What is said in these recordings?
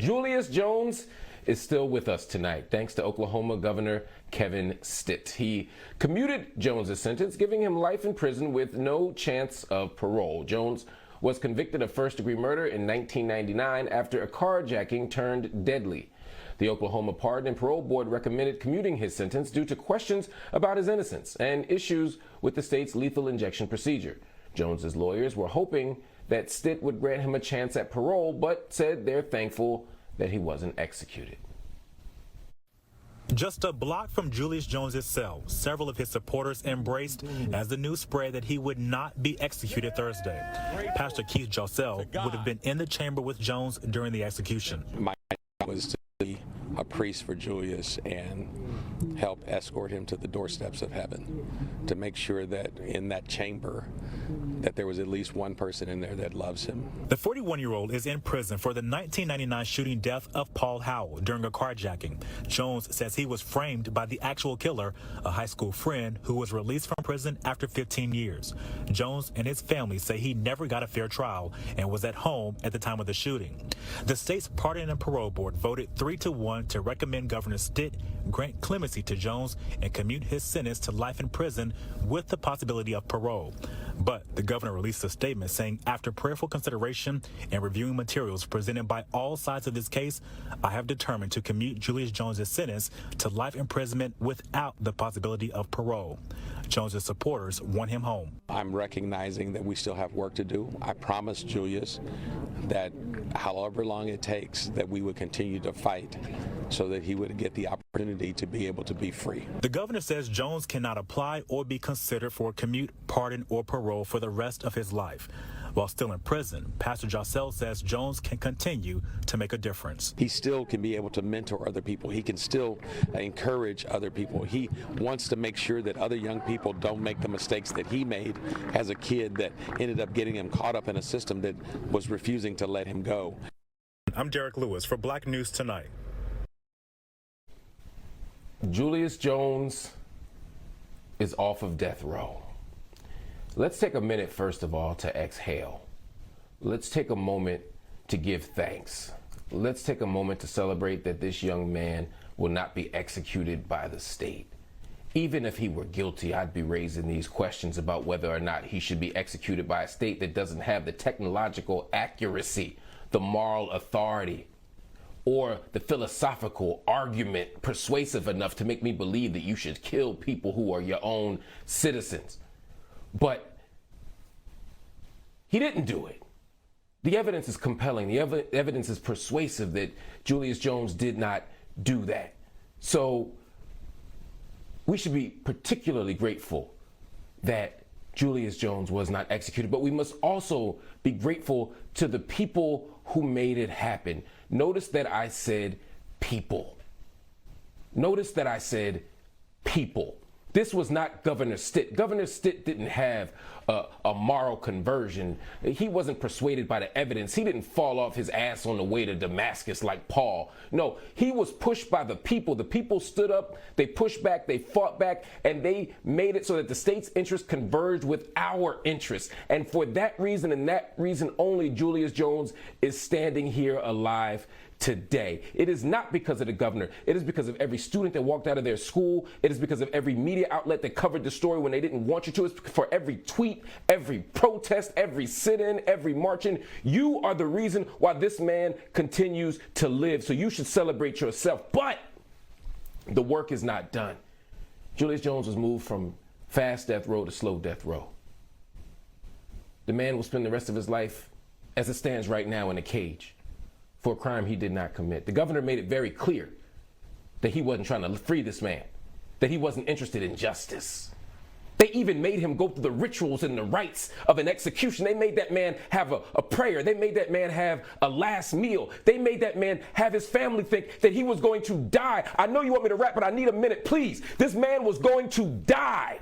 Julius Jones is still with us tonight, thanks to Oklahoma Governor Kevin Stitt. He commuted Jones's sentence, giving him life in prison with no chance of parole. Jones was convicted of first-degree murder in 1999 after a carjacking turned deadly. The Oklahoma Pardon and Parole Board recommended commuting his sentence due to questions about his innocence and issues with the state's lethal injection procedure. Jones's lawyers were hoping that Stitt would grant him a chance at parole, but said they're thankful that he wasn't executed. Just a block from Julius Jones' cell, several of his supporters embraced as the news spread that he would not be executed Thursday. Pastor Keith Jossell would have been in the chamber with Jones during the execution. My was to be a priest for Julius and help escort him to the doorsteps of heaven, to make sure that in that chamber that there was at least one person in there that loves him. The 41-year-old is in prison for the 1999 shooting death of Paul Howell during a carjacking. Jones says he was framed by the actual killer, a high school friend who was released from prison after 15 years. Jones and his family say he never got a fair trial and was at home at the time of the shooting. The state's Pardon and Parole Board voted 3-1 to recommend Governor Stitt grant clemency to Jones and commute his sentence to life in prison with the possibility of parole. But the governor released a statement saying, after prayerful consideration and reviewing materials presented by all sides of this case, I have determined to commute Julius Jones' sentence to life imprisonment without the possibility of parole. Jones' supporters want him home. I'm recognizing that we still have work to do. I promised Julius that however long it takes, that we would continue to fight so that he would get the opportunity to be able to be free. The governor says Jones cannot apply or be considered for a commute, pardon, or parole for the rest of his life. While still in prison, Pastor Jossell says Jones can continue to make a difference. He still can be able to mentor other people. He can still encourage other people. He wants to make sure that other young people don't make the mistakes that he made as a kid that ended up getting him caught up in a system that was refusing to let him go. I'm Derek Lewis for Black News Tonight. Julius Jones is off of death row. Let's take a minute, first of all, to exhale. Let's take a moment to give thanks. Let's take a moment to celebrate that this young man will not be executed by the state. Even if he were guilty, I'd be raising these questions about whether or not he should be executed by a state that doesn't have the technological accuracy, the moral authority, or the philosophical argument persuasive enough to make me believe that you should kill people who are your own citizens. But he didn't do it. The evidence is compelling. The evidence is persuasive that Julius Jones did not do that. So we should be particularly grateful that Julius Jones was not executed, but we must also be grateful to the people who made it happen. Notice that I said people. Notice that I said people. This was not Governor Stitt. Governor Stitt didn't have a moral conversion. He wasn't persuaded by the evidence. He didn't fall off his ass on the way to Damascus like Paul. No, he was pushed by the people. The people stood up, they pushed back, they fought back, and they made it so that the state's interests converged with our interests. And for that reason and that reason only, Julius Jones is standing here alive today. It is not because of the governor. It is because of every student that walked out of their school. It is because of every media outlet that covered the story when they didn't want you to. It's for every tweet, every protest, every sit-in, every march-in. You are the reason why this man continues to live. So you should celebrate yourself. But the work is not done. Julius Jones was moved from fast death row to slow death row. The man will spend the rest of his life, as it stands right now, in a cage for a crime he did not commit. The governor made it very clear that he wasn't trying to free this man, that he wasn't interested in justice. They even made him go through the rituals and the rites of an execution. They made that man have a prayer. They made that man have a last meal. They made that man have his family think that he was going to die. I know you want me to rap, but I need a minute, please. This man was going to die.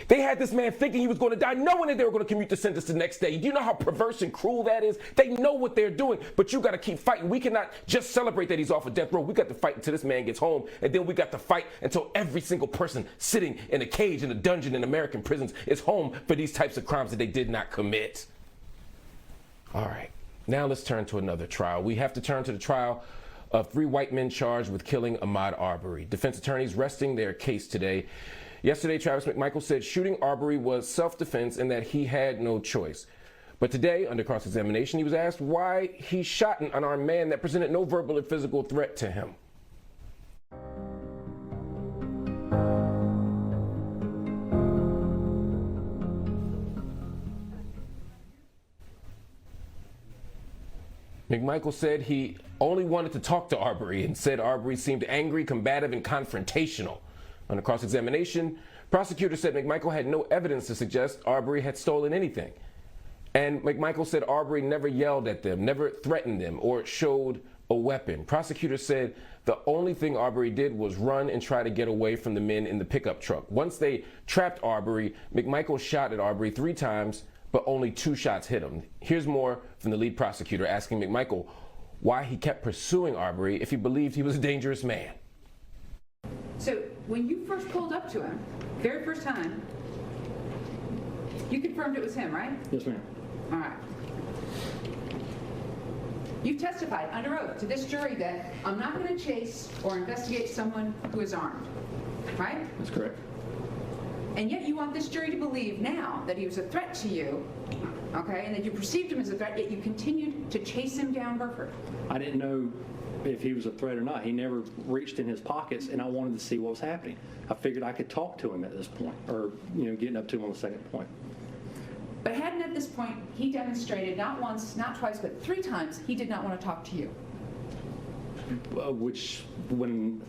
They had this man thinking he was going to die, knowing that they were going to commute the sentence the next day. Do you know how perverse and cruel that is? They know what they're doing, but you got to keep fighting. We cannot just celebrate that he's off of death row. We got to fight until this man gets home, and then we got to fight until every single person sitting in a cage in a dungeon in American prisons is home for these types of crimes that they did not commit. All right. Now let's turn to another trial. We have to turn to the trial of 3 white men charged with killing Ahmaud Arbery. Defense attorneys resting their case today. Yesterday, Travis Mcmichael said shooting Arbery was self-defense and that he had no choice. But today, under cross-examination, he was asked why he shot an unarmed man that presented no verbal or physical threat to him. Mcmichael said he only wanted to talk to Arbery and said Arbery seemed angry, combative, and confrontational. On the cross-examination, prosecutors said Mcmichael had no evidence to suggest Arbery had stolen anything. And Mcmichael said Arbery never yelled at them, never threatened them, or showed a weapon. Prosecutors said the only thing Arbery did was run and try to get away from the men in the pickup truck. Once they trapped Arbery, Mcmichael shot at Arbery 3 times, but only 2 shots hit him. Here's more from the lead prosecutor asking Mcmichael why he kept pursuing Arbery if he believed he was a dangerous man. So when you first pulled up to him, very first time, you confirmed it was him, right? Yes, ma'am. All right. You testified under oath to this jury that I'm not going to chase or investigate someone who is armed, right? That's correct. And yet you want this jury to believe now that he was a threat to you, okay, and that you perceived him as a threat, yet you continued to chase him down Burford. I didn't know if he was a threat or not. He never reached in his pockets, and I wanted to see what was happening. I figured I could talk to him at this point, or, getting up to him on the second point. But hadn't at this point he demonstrated not once, not twice, but 3 times he did not want to talk to you? When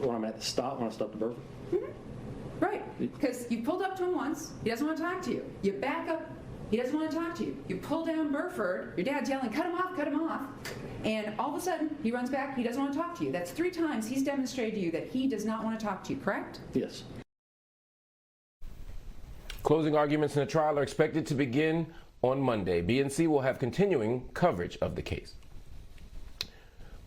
I'm at the stop, when I stopped at Burford? Mm-hmm. Right, because you pulled up to him once, he doesn't want to talk to you. You back up, he doesn't want to talk to you. You pull down Burford, your dad's yelling, cut him off, and all of a sudden he runs back, he doesn't want to talk to you. That's 3 times he's demonstrated to you that he does not want to talk to you, correct? Yes. Closing arguments in the trial are expected to begin on Monday. BNC will have continuing coverage of the case.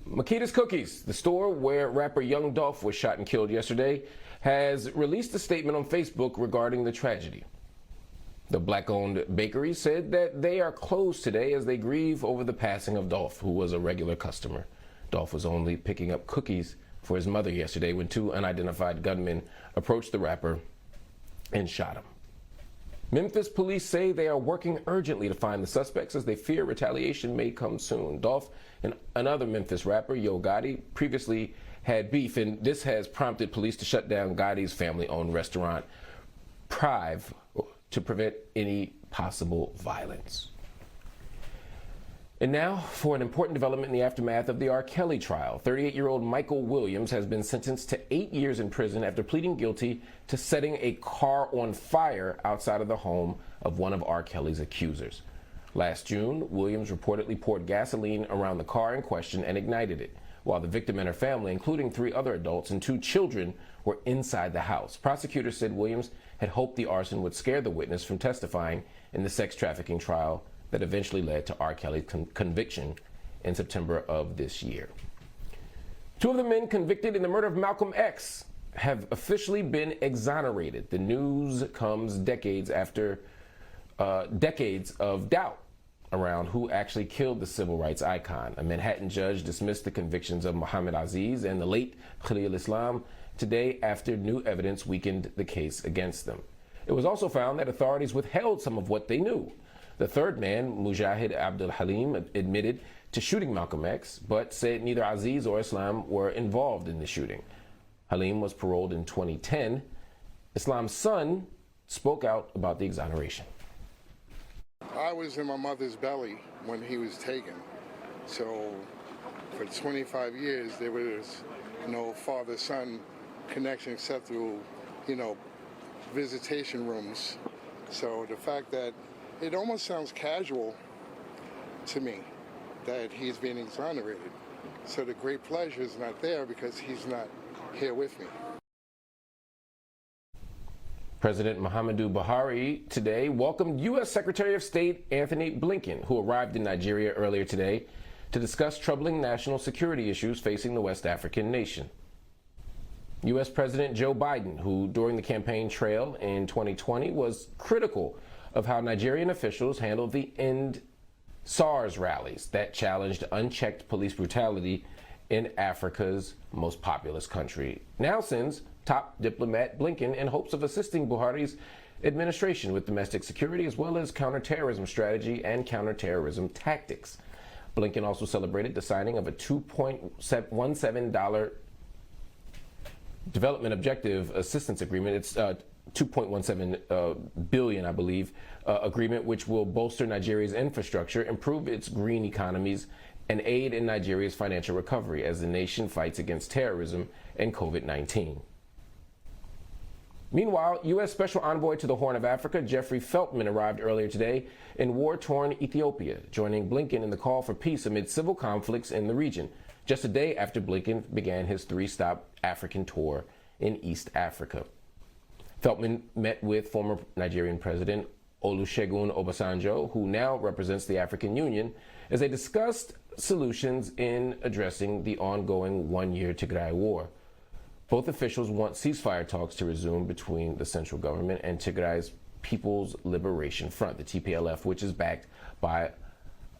Makita's Cookies, the store where rapper Young Dolph was shot and killed yesterday, has released a statement on Facebook regarding the tragedy. The black-owned bakery said that they are closed today as they grieve over the passing of Dolph, who was a regular customer. Dolph was only picking up cookies for his mother yesterday when 2 unidentified gunmen approached the rapper and shot him. Memphis police say they are working urgently to find the suspects as they fear retaliation may come soon. Dolph and another Memphis rapper, Yo Gotti, previously had beef, and this has prompted police to shut down Gotti's family-owned restaurant, Prive, to prevent any possible violence. And now for an important development in the aftermath of the R. Kelly trial. 38-year-old Michael Williams has been sentenced to 8 years in prison after pleading guilty to setting a car on fire outside of the home of one of R. Kelly's accusers. Last June, Williams reportedly poured gasoline around the car in question and ignited it, while the victim and her family, including 3 other adults and 2 children, were inside the house. Prosecutors said Williams had hoped the arson would scare the witness from testifying in the sex trafficking trial that eventually led to R. Kelly's conviction in September of this year. 2 of the men convicted in the murder of Malcolm X have officially been exonerated. The news comes decades after decades of doubt around who actually killed the civil rights icon. A Manhattan judge dismissed the convictions of Muhammad Aziz and the late Khalil Islam today after new evidence weakened the case against them. It was also found that authorities withheld some of what they knew. The 3rd man, Mujahid Abdul Halim, admitted to shooting Malcolm X, but said neither Aziz or Islam were involved in the shooting. Halim was paroled in 2010. Islam's son spoke out about the exoneration. I was in my mother's belly when he was taken. So for 25 years, there was no father-son connection except through, visitation rooms. So the fact that it almost sounds casual to me that he's being exonerated. So the great pleasure is not there because he's not here with me. President Muhammadu Buhari today welcomed U.S. Secretary of State Anthony Blinken, who arrived in Nigeria earlier today to discuss troubling national security issues facing the West African nation. U.S. President Joe Biden, who during the campaign trail in 2020 was critical of how Nigerian officials handled the end SARS rallies that challenged unchecked police brutality in Africa's most populous country, now sends top diplomat Blinken in hopes of assisting Buhari's administration with domestic security as well as counterterrorism strategy and counterterrorism tactics. Blinken also celebrated the signing of a $2.17 development objective assistance agreement. It's $2.17 billion, I believe, agreement which will bolster Nigeria's infrastructure, improve its green economies, and aid in Nigeria's financial recovery as the nation fights against terrorism and COVID-19. Meanwhile, U.S. Special Envoy to the Horn of Africa, Jeffrey Feltman, arrived earlier today in war-torn Ethiopia, joining Blinken in the call for peace amid civil conflicts in the region, just a day after Blinken began his 3-stop African tour in East Africa. Feltman met with former Nigerian President Olusegun Obasanjo, who now represents the African Union, as they discussed solutions in addressing the ongoing one-year Tigray war. Both officials want ceasefire talks to resume between the central government and Tigray's People's Liberation Front, the TPLF, which is backed by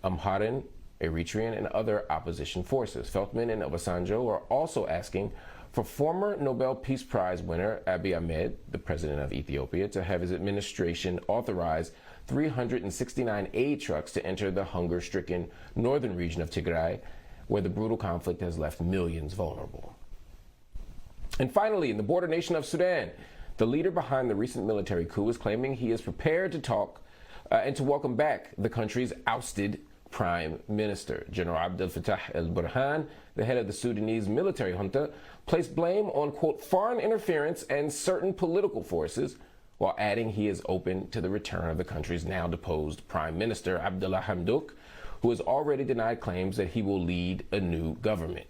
Amharan, Eritrean, and other opposition forces. Feltman and Obasanjo are also asking for former Nobel Peace Prize winner Abiy Ahmed, the president of Ethiopia, to have his administration authorize 369 aid trucks to enter the hunger-stricken northern region of Tigray, where the brutal conflict has left millions vulnerable. And finally, in the border nation of Sudan, the leader behind the recent military coup is claiming he is prepared to talk and to welcome back the country's ousted prime minister. General Abdel Fattah el-Burhan, the head of the Sudanese military junta, placed blame on, quote, foreign interference and certain political forces, while adding he is open to the return of the country's now deposed prime minister, Abdullah Hamdok, who has already denied claims that he will lead a new government.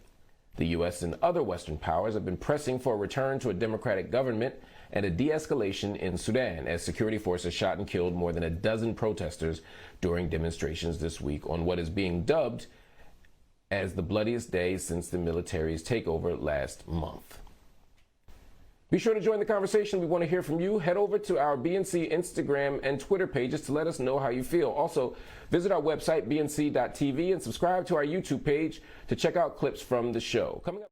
The U.S. and other Western powers have been pressing for a return to a democratic government and a de-escalation in Sudan, as security forces shot and killed more than a dozen protesters during demonstrations this week on what is being dubbed as the bloodiest day since the military's takeover last month. Be sure to join the conversation. We want to hear from you. Head over to our BNC Instagram and Twitter pages to let us know how you feel. Also, visit our website, bnc.tv, and subscribe to our YouTube page to check out clips from the show. Coming up.